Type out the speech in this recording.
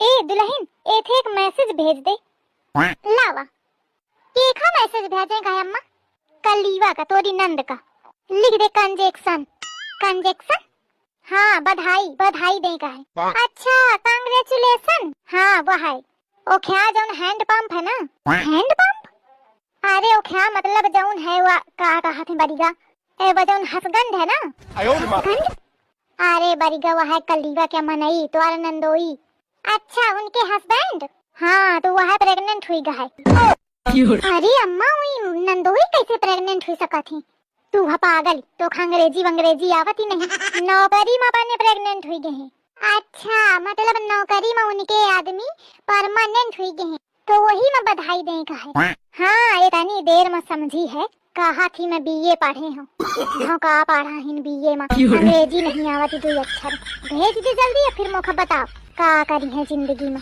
ए दुल्हन एथे एक मैसेज भेज दे। लावा केखा मैसेज भेजे का अम्मा? कलीवा का तोरी नंद का। लिख दे कंजेक्शन। कंजेक्शन हाँ बधाई बधाई दे का है। अच्छा कांग्रेचुलेशन हाँ वो है। ओ क्या जौन हैंड पंप है ना? हैंड पंप अरे ओ क्या मतलब जौन है वो का कहा थे बरिगा ए वो जौन हसगंड है ना? हसगंड अरे बरिगा वो है कलीवा क्या मनई तो नंदोई। अच्छा उनके हस्बैंड हाँ तो वह प्रेग्नेंट हुई है। अरे अम्मा हुई नंदोई कैसे प्रेग्नेंट हुई सका थी? तू पागल तो अंग्रेजी वंग्रेजी आवती नहीं। नौकरी में बने प्रेग्नेंट हुई गए हैं। अच्छा मतलब नौकरी में उनके आदमी परमानेंट हुई गए हैं तो वही में बधाई दे का है। हाँ इतनी देर में समझी है कहा थी मैं बीए पढ़े हूँ। हाँ का पढ़ा हिन बीए में अंग्रेजी नहीं आवती तू अक्षर। भेज दे जल्दी या फिर मौका बताओ का करी है जिंदगी में।